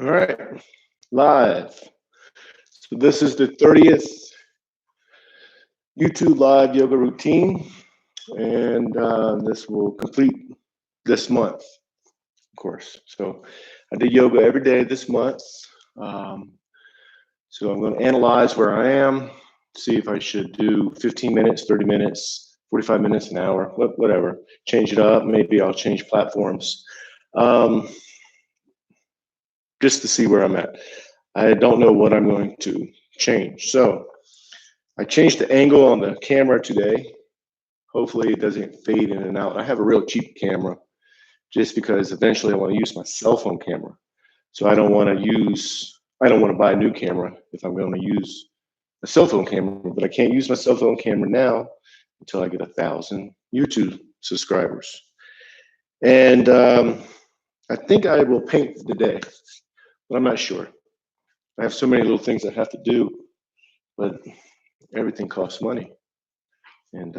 All right, live. So this is the 30th YouTube live yoga routine, and this will complete this month, of course. So I did yoga every day this month. So I'm going to analyze where I am, see if I should do 15 minutes, 30 minutes, 45 minutes, an hour, whatever. Change it up. Maybe I'll change platforms. Just to see where I'm at. I don't know what I'm going to change. So I changed the angle on the camera today. Hopefully it doesn't fade in and out. I have a real cheap camera just because eventually I want to use my cell phone camera. So I don't want to buy a new camera if I'm going to use a cell phone camera, but I can't use my cell phone camera now until I get 1,000 YouTube subscribers. And I think I will paint today, but I'm not sure. I have so many little things I have to do, but everything costs money. And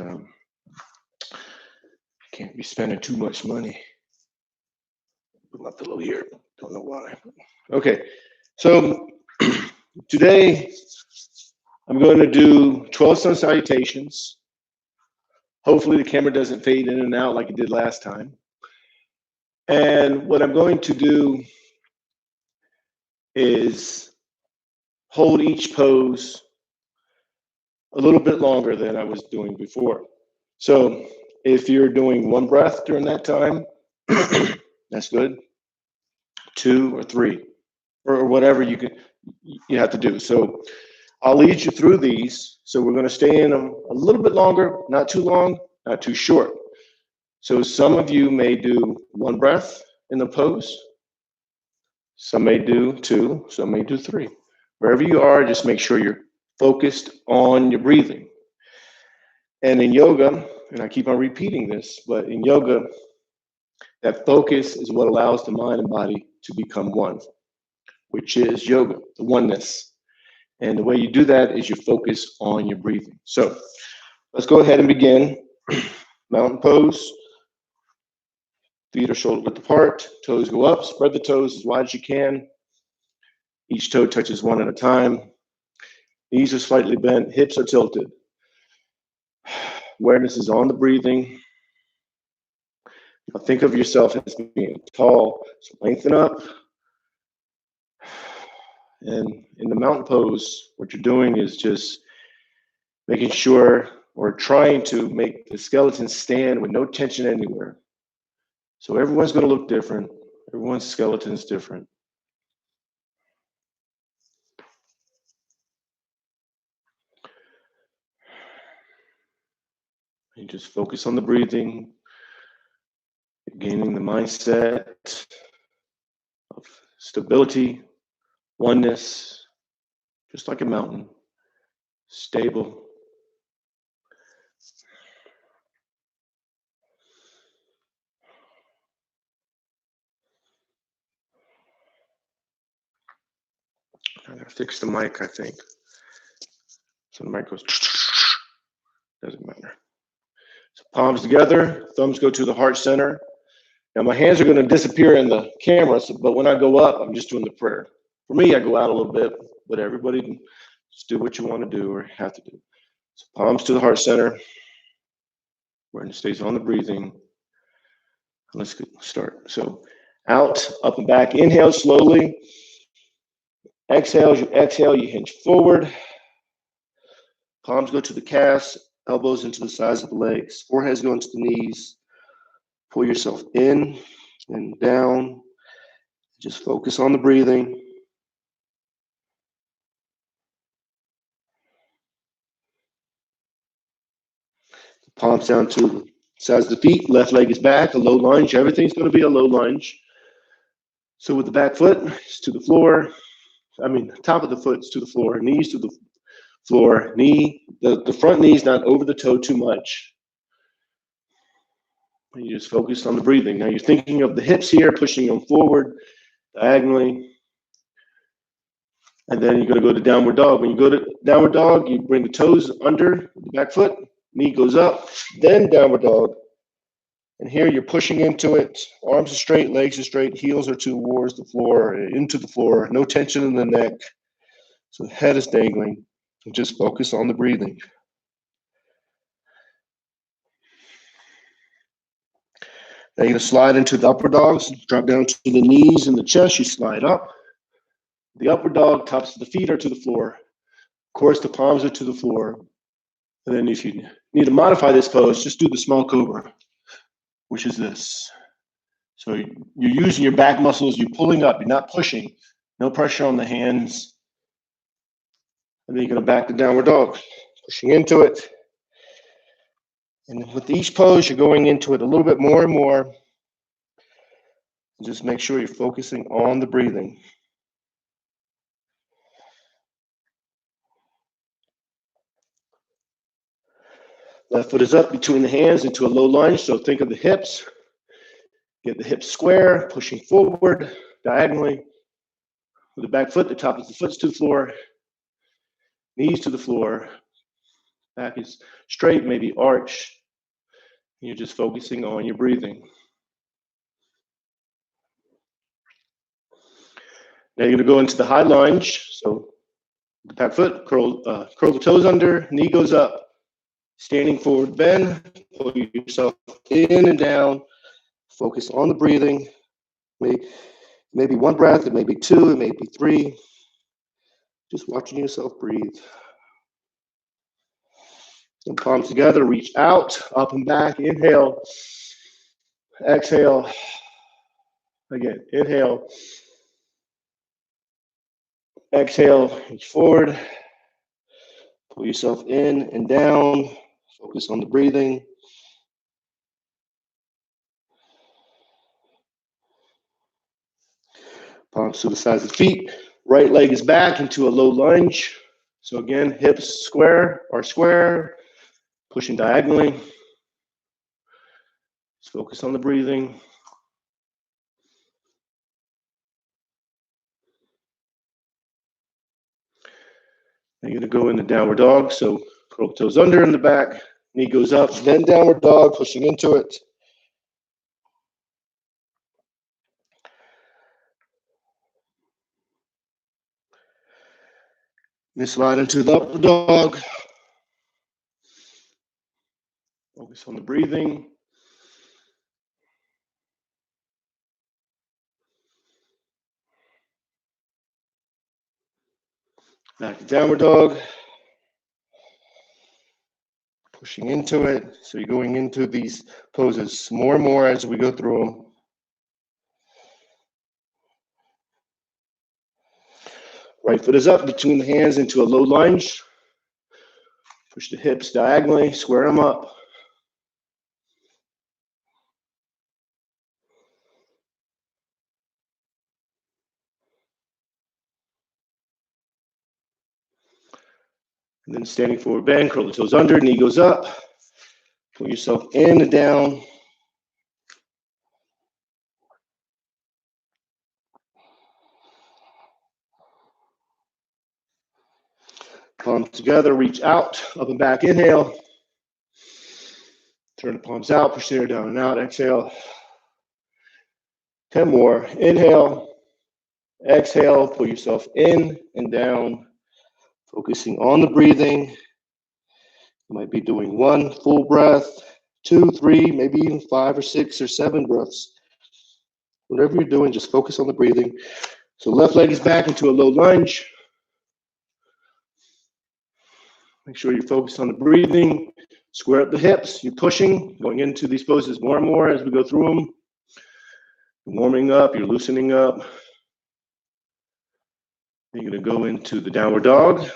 can't be spending too much money. Put my pillow here. Don't know why. Okay, so today I'm going to do 12 sun salutations. Hopefully the camera doesn't fade in and out like it did last time. And what I'm going to do is hold each pose a little bit longer than I was doing before. So if you're doing one breath during that time, that's good. 2 or 3, or whatever you have to do. So I'll lead you through these. So we're going to stay in them a little bit longer, not too long, not too short. So some of you may do one breath in the pose. Some may do 2, some may do 3. Wherever you are, just make sure you're focused on your breathing. And in yoga, and I keep on repeating this, but in yoga, that focus is what allows the mind and body to become one, which is yoga, the oneness. And the way you do that is you focus on your breathing. So let's go ahead and begin. Mountain pose. Feet are shoulder width apart. Toes go up. Spread the toes as wide as you can. Each toe touches one at a time. Knees are slightly bent. Hips are tilted. Awareness is on the breathing. Now think of yourself as being tall. So lengthen up. And in the mountain pose, what you're doing is just making sure or trying to make the skeleton stand with no tension anywhere. So everyone's going to look different. Everyone's skeleton is different. You just focus on the breathing, gaining the mindset of stability, oneness, just like a mountain, stable. I gotta fix the mic, I think. So the mic goes, doesn't matter. So palms together, thumbs go to the heart center. Now my hands are gonna disappear in the camera, but when I go up, I'm just doing the prayer. For me, I go out a little bit, but everybody can just do what you want to do or have to do. So palms to the heart center. Awareness stays on the breathing. Let's start. So out, up and back. Inhale slowly. Exhale, as you exhale, you hinge forward. Palms go to the calves, elbows into the sides of the legs. Foreheads go into the knees. Pull yourself in and down. Just focus on the breathing. Palms down to the sides of the feet. Left leg is back, a low lunge. Everything's going to be a low lunge. So with the back foot, it's to the floor. Top of the foot is to the floor. Knees to the floor. The front knee is not over the toe too much. And you just focus on the breathing. Now you're thinking of the hips here, pushing them forward diagonally. And then you're going to go to downward dog. When you go to downward dog, you bring the toes under the back foot. Knee goes up, then downward dog. And here you're pushing into it. Arms are straight, legs are straight, heels are towards the floor, into the floor. No tension in the neck. So the head is dangling. And just focus on the breathing. Now you're going to slide into the upper dogs. Drop down to the knees and the chest. You slide up. The upper dog, tops of the feet are to the floor. Of course, the palms are to the floor. And then if you need to modify this pose, just do the small cobra, which is this. So you're using your back muscles, you're pulling up, you're not pushing. No pressure on the hands. And then you're going to back to downward dog, pushing into it. And with each pose, you're going into it a little bit more and more. Just make sure you're focusing on the breathing. Left foot is up between the hands into a low lunge. So think of the hips. Get the hips square, pushing forward diagonally. With the back foot, the top of the foot to the floor. Knees to the floor. Back is straight, maybe arch. You're just focusing on your breathing. Now you're going to go into the high lunge. So the back foot, curl the toes under, knee goes up. Standing forward bend, pull yourself in and down. Focus on the breathing. Maybe one breath, it may be two, it may be three. Just watching yourself breathe. And palms together, reach out, up and back. Inhale. Exhale. Again, inhale. Exhale, reach forward. Pull yourself in and down. Focus on the breathing. Palms to the sides of the feet. Right leg is back into a low lunge. So again, hips square, pushing diagonally. Just focus on the breathing. Now you're going to go into downward dog. So curl the toes under in the back, knee goes up, then downward dog, pushing into it. Then slide into the upper dog. Focus on the breathing. Back to downward dog. Pushing into it. So you're going into these poses more and more as we go through them. Right foot is up between the hands into a low lunge. Push the hips diagonally, square them up. And then standing forward bend, curl the toes under, knee goes up. Pull yourself in and down. Palms together, reach out, up and back, inhale. Turn the palms out, push the air down and out, exhale. 10 more, inhale, exhale, pull yourself in and down, focusing on the breathing. You might be doing one full breath, 2, 3, maybe even 5 or 6 or 7 breaths. Whatever you're doing, just focus on the breathing. So left leg is back into a low lunge. Make sure you're focused on the breathing. Square up the hips. You're pushing, going into these poses more and more as we go through them. You're warming up, you're loosening up. You're going to go into the downward dog.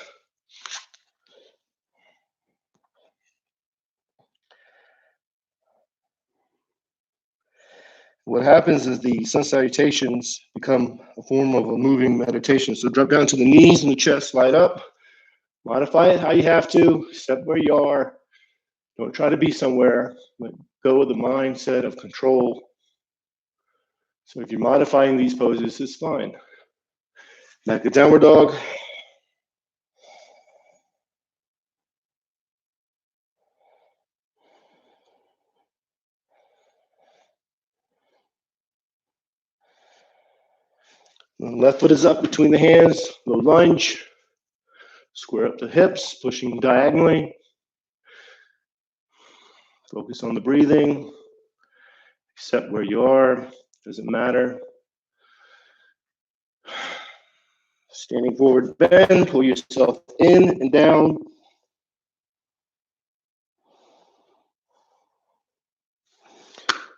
What happens is the sun salutations become a form of a moving meditation. So drop down to the knees and the chest, slide up. Modify it how you have to, step where you are. Don't try to be somewhere, but go with the mindset of control. So if you're modifying these poses, it's fine. Back to downward dog. Left foot is up between the hands, low lunge. Square up the hips, pushing diagonally. Focus on the breathing. Accept where you are, doesn't matter. Standing forward bend, pull yourself in and down.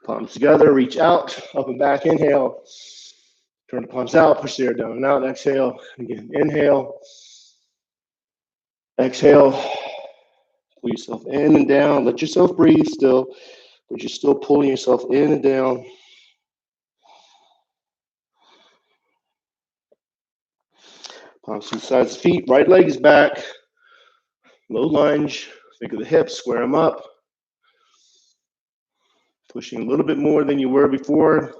Palms together, reach out, up and back, inhale. Turn the palms out, push the air down and out, exhale. Again, inhale. Exhale. Pull yourself in and down. Let yourself breathe still, but you're still pulling yourself in and down. Palms to the sides of the feet, right leg is back. Low lunge, think of the hips, square them up. Pushing a little bit more than you were before.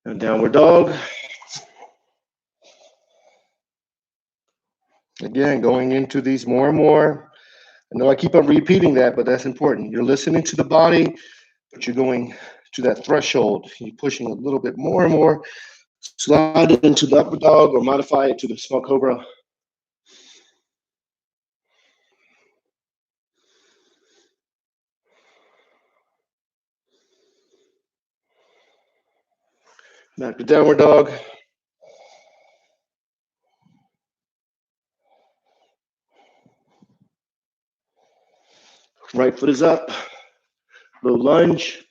And downward dog. Again, going into these more and more. I know I keep on repeating that, but that's important. You're listening to the body, but you're going to that threshold. You're pushing a little bit more and more. Slide it into the upward dog or modify it to the small cobra. Back to downward dog. Right foot is up. Low lunge.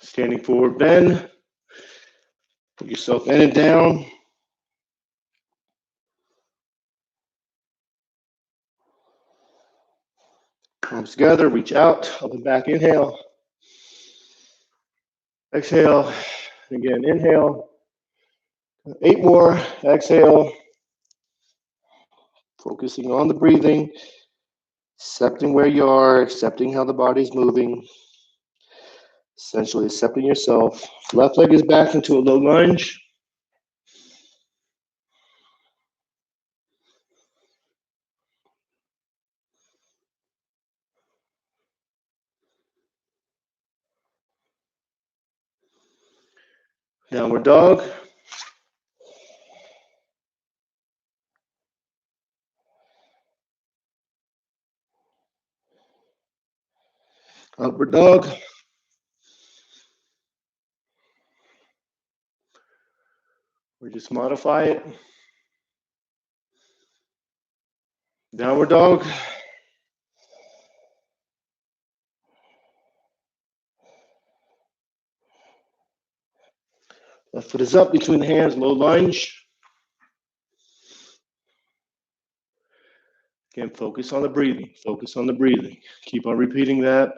Standing forward bend. Put yourself in and down. Palms together, reach out, up and back, inhale. Exhale. Again, inhale. 8 more, exhale. Focusing on the breathing, accepting where you are, accepting how the body's moving. Essentially accepting yourself. Left leg is back into a low lunge. Downward dog. Upward dog. Or just modify it. Downward dog. Left foot is up between the hands, low lunge. Again, focus on the breathing. Focus on the breathing. Keep on repeating that.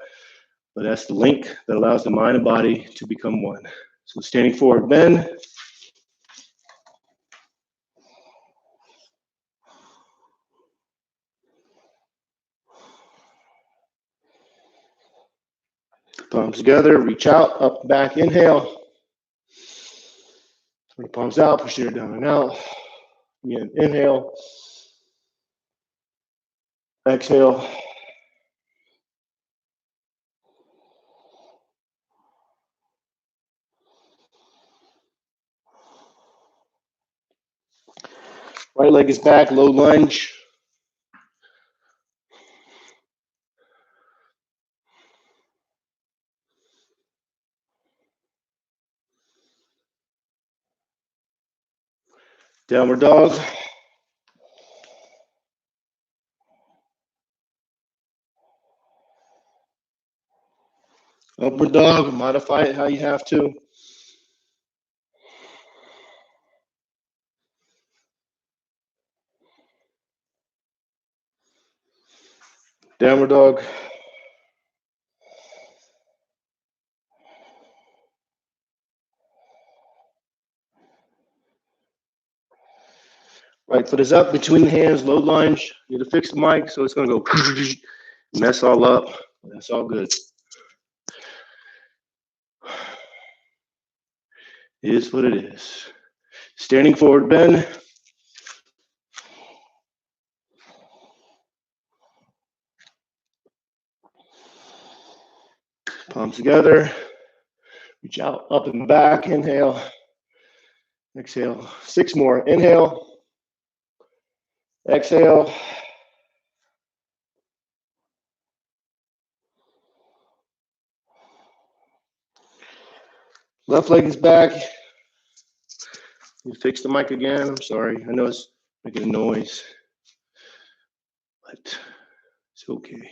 But that's the link that allows the mind and body to become one. So standing forward, bend. Palms together, reach out, up, back, inhale. Turn the palms out, push the air down and out. Again, inhale. Exhale. Right leg is back, low lunge. Downward dog. Upward dog, modify it how you have to. Downward dog. Right foot is up between the hands, low lunge. Need to fix the mic, so it's going to go mess all up. That's all good. It is what it is. Standing forward bend. Palms together. Reach out, up and back. Inhale. Exhale. 6 more. Inhale. Exhale. Left leg is back. You fix the mic again. I'm sorry. I know it's making a noise, but it's okay.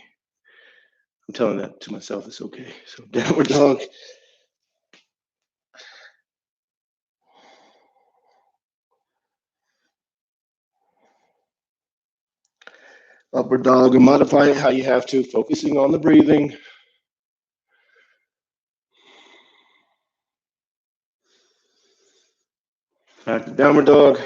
I'm telling that to myself. It's okay. So downward dog. Upward dog, and modify it how you have to, focusing on the breathing. Back to downward dog.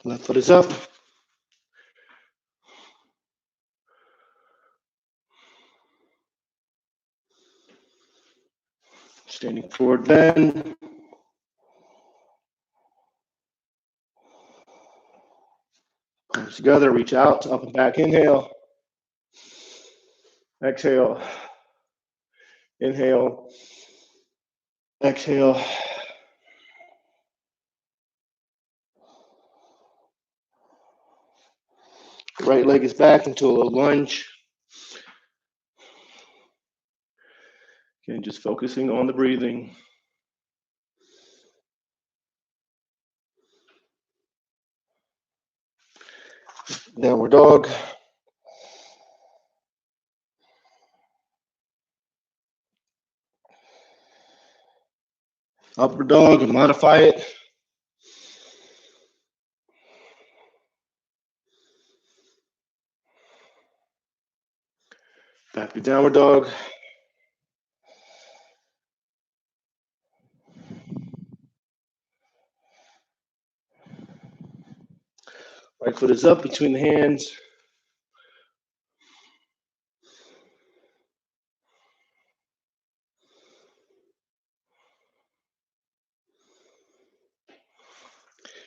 Left foot is up. Standing forward bend. Palms together, reach out, up and back. Inhale. Exhale. Inhale. Exhale. Right leg is back into a low lunge. Again, just focusing on the breathing. Downward dog. Upward dog, and modify it. Back to downward dog. Right foot is up between the hands.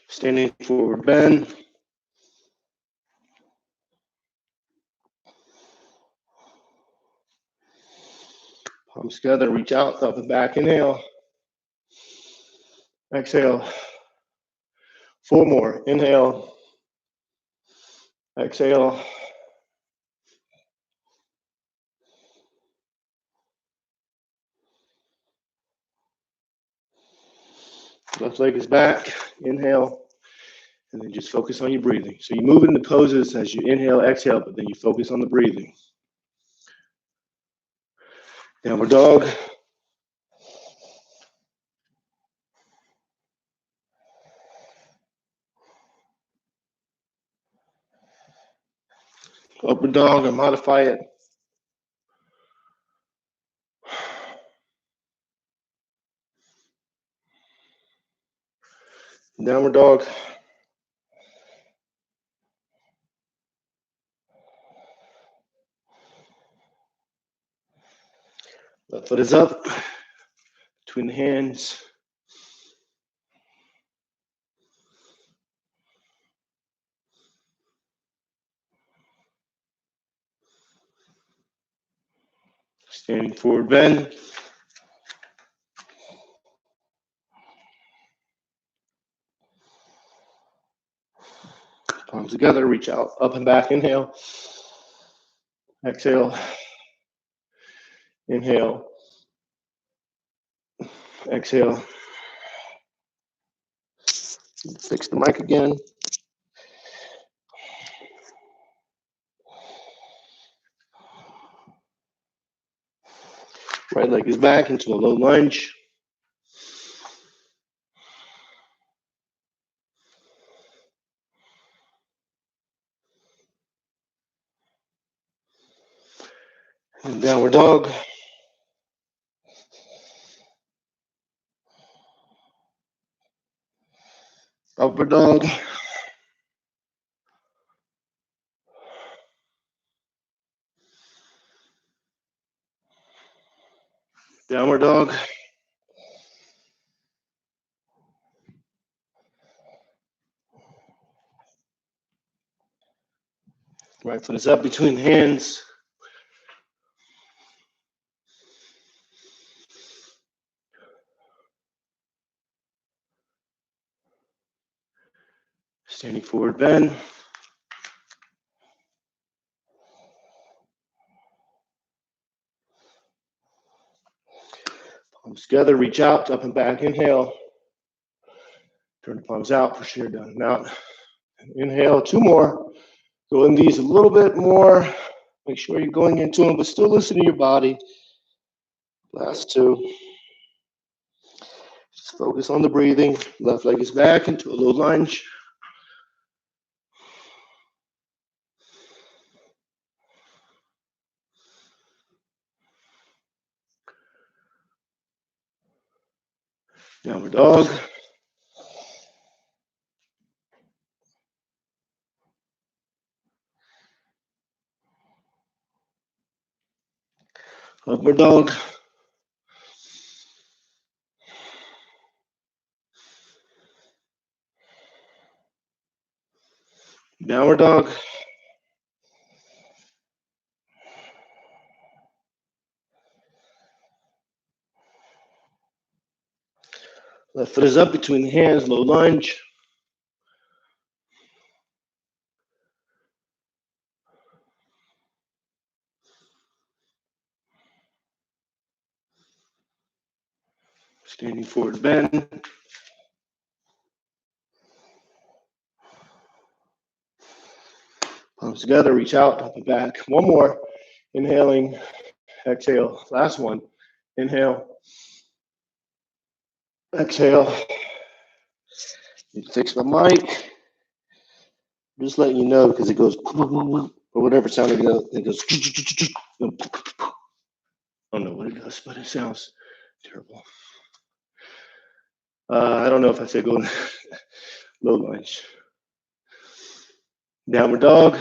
Standing forward bend. Palms together, reach out, up and back. Inhale. Exhale. 4 more. Inhale. Exhale. Left leg is back. Inhale. And then just focus on your breathing. So you move into poses as you inhale, exhale, but then you focus on the breathing. Downward dog. Upward dog, and modify it. Downward dog. Left foot is up between the hands. Standing forward bend. Palms together, reach out, up and back. Inhale. Exhale. Inhale. Exhale. Fix the mic again. Right leg is back into a low lunge. And downward dog. Upward dog. Downward dog. Right foot is up between the hands. Standing forward bend. Palms together, reach out, up and back. Inhale. Turn the palms out, push your down and out. Inhale, 2 more. Go in these a little bit more. Make sure you're going into them, but still listen to your body. Last 2. Just focus on the breathing. Left leg is back into a low lunge. Downward dog. Upward dog. Downward dog. Left foot is up between the hands, low lunge. Standing forward bend. Palms together, reach out, up and back. 1 more. Inhaling, exhale. Last one. Inhale. Exhale. You fix my mic. Just letting you know because it goes or whatever sound it goes. It goes. I don't know what it does, but it sounds terrible. I don't know if I said go low lunge. Downward dog.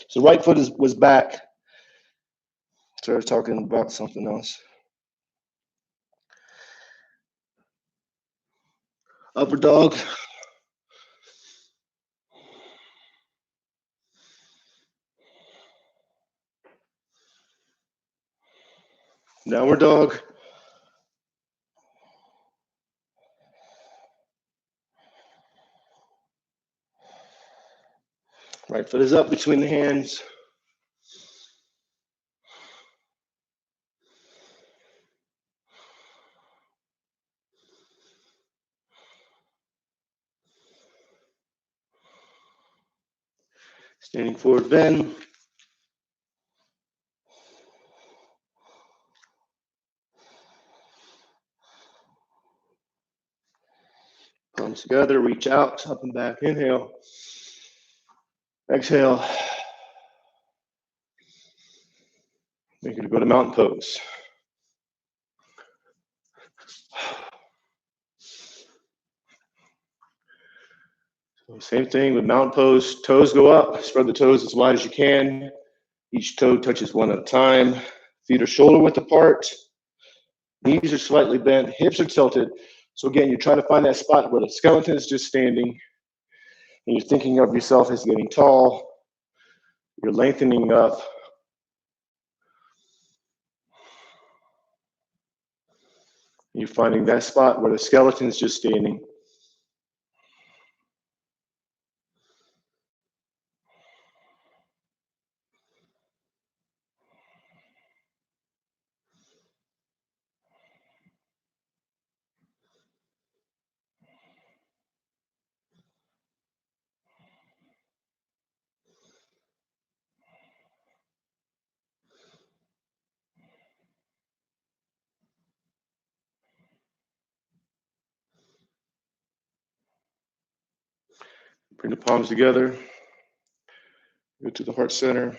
So right foot was back. So I was talking about something else. Upward dog. Downward dog. Right foot is up between the hands. Standing forward bend. Palms together, reach out, up and back. Inhale. Exhale. Make it go to mountain pose. So same thing with mountain pose. Toes go up. Spread the toes as wide as you can. Each toe touches one at a time. Feet are shoulder width apart. Knees are slightly bent. Hips are tilted. So again, you're trying to find that spot where the skeleton is just standing. And you're thinking of yourself as getting tall. You're lengthening up. You're finding that spot where the skeleton is just standing. Bring the palms together. Go to the heart center.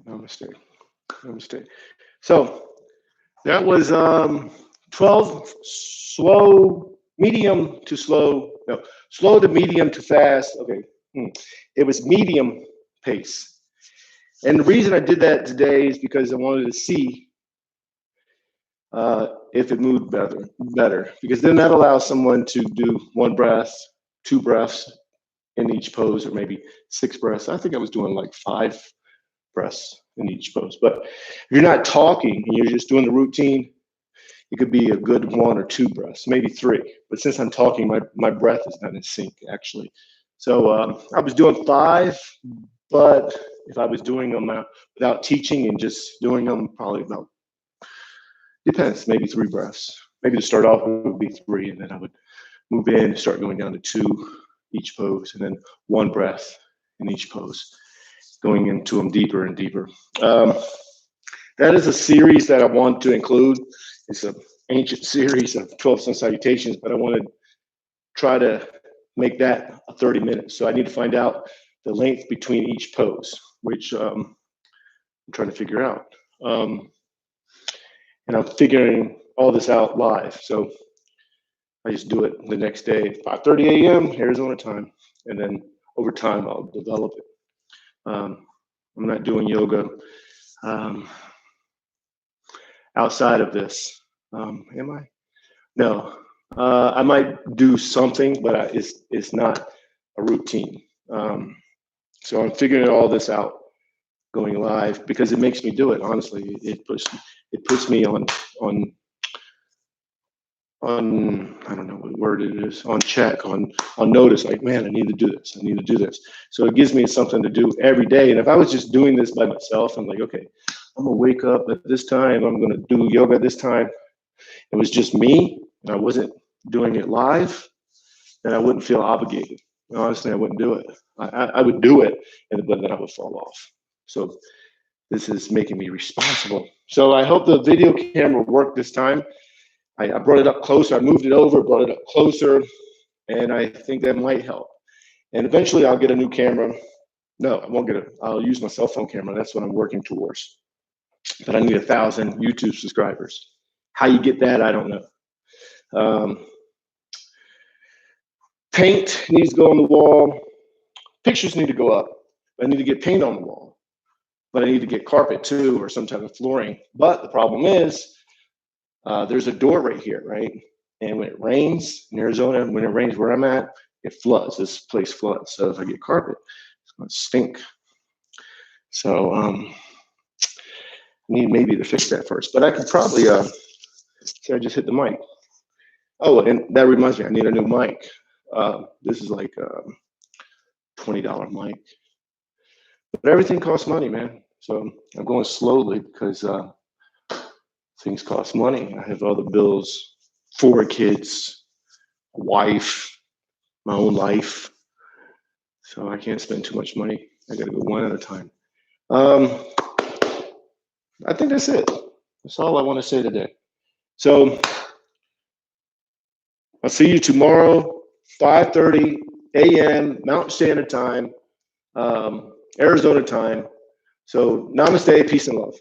Namaste. Namaste. So that was 12 slow, medium to slow No, slow to medium to fast. Okay. It was medium pace. And the reason I did that today is because I wanted to see if it moved better, because then that allows someone to do 1 breath, 2 breaths in each pose, or maybe 6 breaths. I think I was doing like 5 breaths in each pose. But if you're not talking and you're just doing the routine, it could be a good 1 or 2 breaths, maybe 3. But since I'm talking, my breath is not in sync, actually. So I was doing 5, but if I was doing them without teaching and just doing them, probably about, depends, maybe 3 breaths. Maybe to start off, it would be 3, and then I would move in and start going down to 2 each pose, and then 1 breath in each pose, going into them deeper and deeper. That is a series that I want to include. It's an ancient series of 12 Sun Salutations, but I want to try to make that a 30 minutes. So I need to find out the length between each pose, which I'm trying to figure out. And I'm figuring all this out live. So I just do it the next day, 5:30 a.m. Arizona time. And then over time, I'll develop it. I'm not doing yoga outside of this. Am I? No. I might do something, but it's not a routine. So I'm figuring all this out going live because it makes me do it. Honestly, it puts me on I don't know what word it is, on check, on notice, like, man, I need to do this. I need to do this. So it gives me something to do every day. And if I was just doing this by myself, I'm like, okay, I'm gonna wake up at this time, I'm gonna do yoga this time. It was just me and I wasn't doing it live, then I wouldn't feel obligated. Honestly, I wouldn't do it. I would do it, but then I would fall off. So this is making me responsible. So I hope the video camera worked this time. I brought it up closer. I moved it over, brought it up closer, and I think that might help. And eventually I'll get a new camera. No, I won't get it. I'll use my cell phone camera. That's what I'm working towards. But I need 1,000 YouTube subscribers. How you get that, I don't know. Paint needs to go on the wall. Pictures need to go up. I need to get paint on the wall. But I need to get carpet too, or some type of flooring. But the problem is, there's a door right here, right? And when it rains in Arizona, when it rains where I'm at, it floods. This place floods. So if I get carpet, it's going to stink. So I need maybe to fix that first. But I could probably, see, I just hit the mic. Oh, and that reminds me, I need a new mic. This is like a $20 mic. But everything costs money, man. So I'm going slowly because things cost money. I have other bills, 4 kids, a wife, my own life. So I can't spend too much money. I got to go one at a time. I think that's it. That's all I want to say today. So I'll see you tomorrow, 5:30 a.m. Mountain Standard Time, Arizona time. So namaste, peace and love.